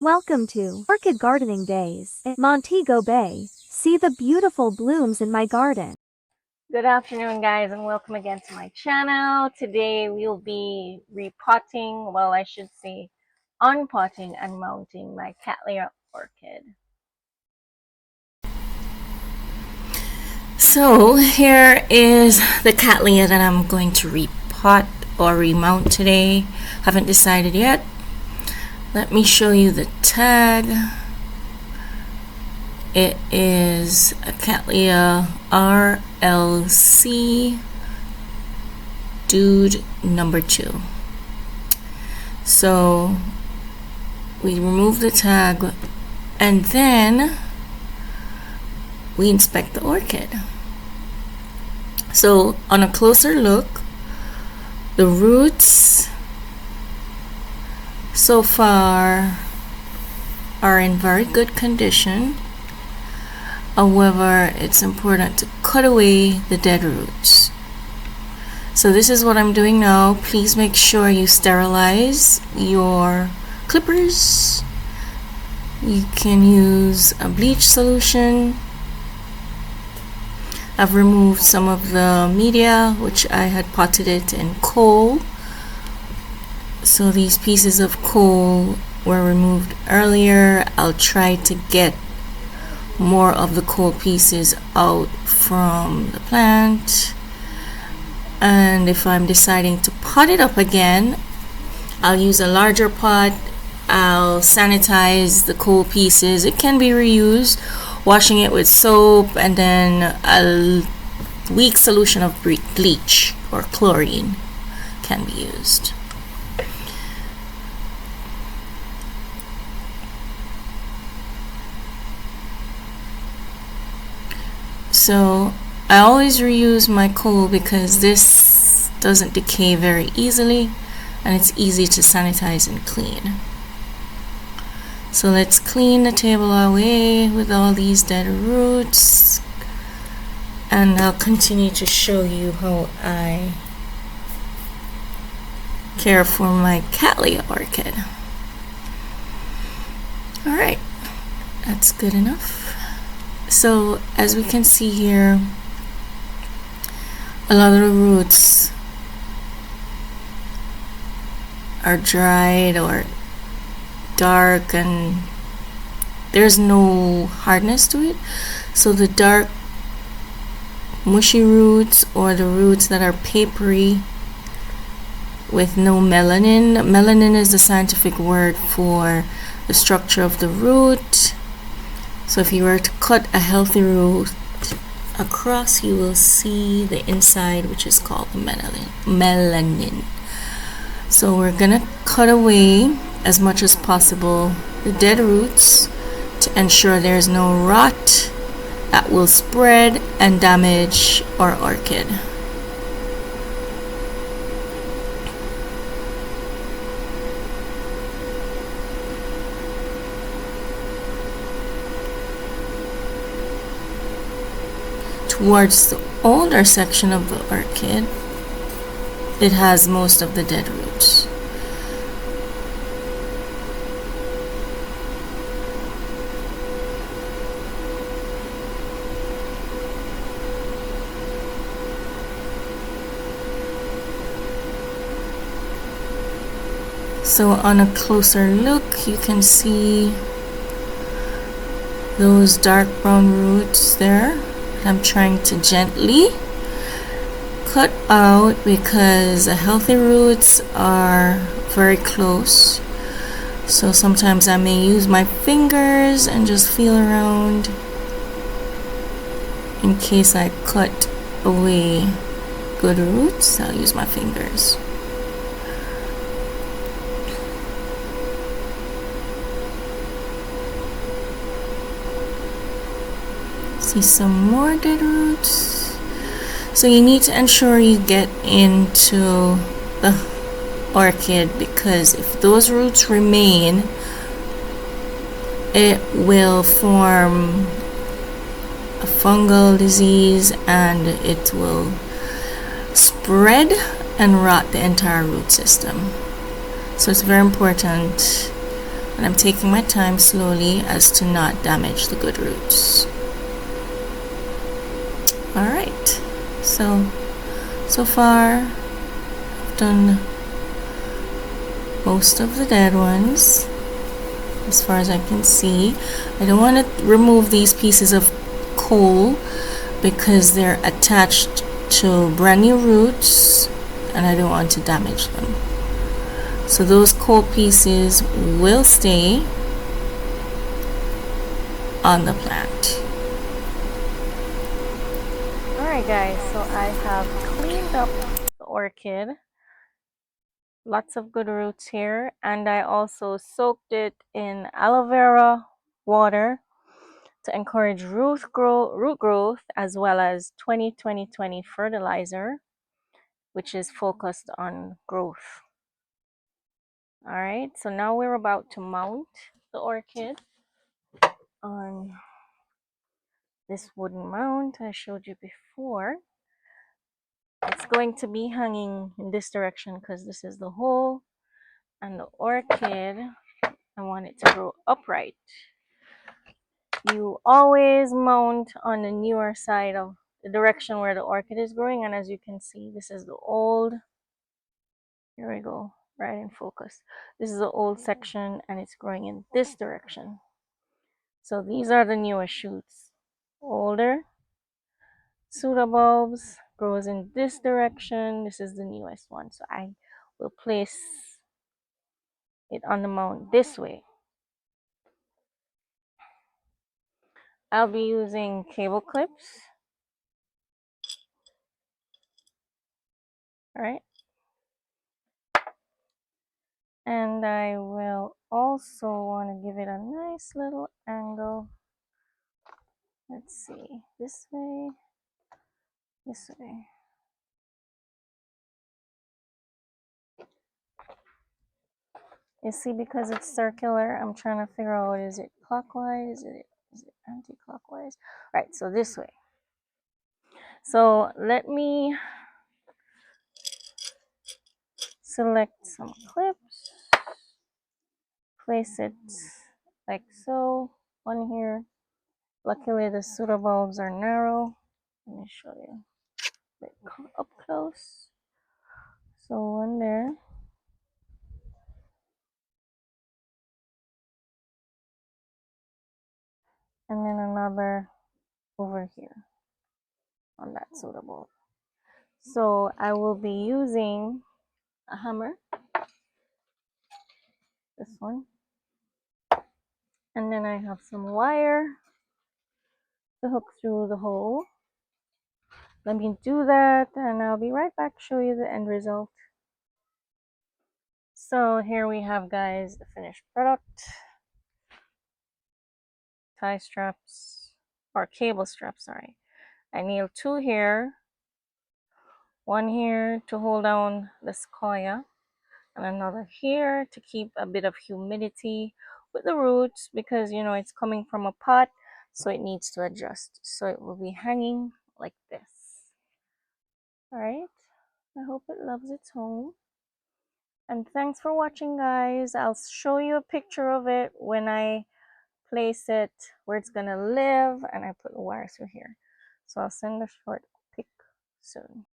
Welcome to Orchid Gardening Days at Montego Bay. See the beautiful blooms in my garden. Good afternoon, guys, and welcome again to my channel. Today we'll be repotting, well, I should say unpotting and mounting my Cattleya Orchid. So here is the Cattleya that I'm going to repot or remount today. Haven't decided yet. Let me show you the tag. It is a Cattleya RLC Dude number 2. So we remove the tag and then we inspect the orchid. So on a closer look, the roots so far are in very good condition. However, it's important to cut away the dead roots. So this is what I'm doing now. Please make sure you sterilize your clippers. You can use a bleach solution. I've removed some of the media, which I had potted it in coal. So these pieces of coal were removed earlier. I'll try to get more of the coal pieces out from the plant. And if I'm deciding to pot it up again, I'll use a larger pot. I'll sanitize the coal pieces. It can be reused, washing it with soap and then a weak solution of bleach or chlorine can be used. So I always reuse my coal because this doesn't decay very easily and it's easy to sanitize and clean. So let's clean the table away with all these dead roots, and I'll continue to show you how I care for my Cattleya orchid. Alright, that's good enough. So as we can see here, a lot of the roots are dried or dark and there's no hardness to it. So the dark mushy roots or the roots that are papery with no melanin. Melanin is the scientific word for the structure of the root. So if you were to cut a healthy root across, you will see the inside, which is called the melanin. So we're gonna cut away as much as possible the dead roots to ensure there's no rot that will spread and damage our orchid. Towards the older section of the orchid, it has most of the dead roots. So on a closer look, you can see those dark brown roots there. I'm trying to gently cut out because the healthy roots are very close. So sometimes I may use my fingers and just feel around in case I cut away good roots. I'll use my fingers. See some more dead roots. So you need to ensure you get into the orchid because if those roots remain, it will form a fungal disease and it will spread and rot the entire root system. So it's very important and I'm taking my time slowly as to not damage the good roots. Alright, so far I've done most of the dead ones as far as I can see. I don't want to remove these pieces of coal because they're attached to brand new roots and I don't want to damage them. So those coal pieces will stay on the plant. Alright guys, so I have cleaned up the orchid. Lots of good roots here, and I also soaked it in aloe vera water to encourage root growth, as well as 20-20-20 fertilizer, which is focused on growth. All right, so now we're about to mount the orchid on this wooden mount I showed you before. It's going to be hanging in this direction because this is the hole, and the orchid, I want it to grow upright. You always mount on the newer side of the direction where the orchid is growing, and as you can see, this is the old, here we go, right in focus. This is the old section and it's growing in this direction. So these are the newer shoots. Older pseudobulbs grows in this direction. This is the newest one. So I will place it on the mount this way. I'll be using cable clips. All right. And I will also want to give it a nice little angle. Let's see, this way, this way. You see, because it's circular, I'm trying to figure out, is it clockwise? Is it anti-clockwise? Right, so this way. So let me select some clips, place it like so, one here. Luckily the pseudobulbs are narrow. Let me show you like up close. So one there. And then another over here on that pseudobulb. So I will be using a hammer, this one, and then I have some wire to hook through the hole. Let me do that and I'll be right back, show you the end result. So here we have, guys, the finished product. Tie straps, or cable straps, sorry. I nailed two here, one here to hold down the sequoia, and another here to keep a bit of humidity with the roots, because you know it's coming from a pot, so it needs to adjust. So it will be hanging like this. All right, I hope it loves its home, and thanks for watching, guys. I'll show you a picture of it when I place it where it's gonna live, and I put the wire through here. So I'll send a short pic soon.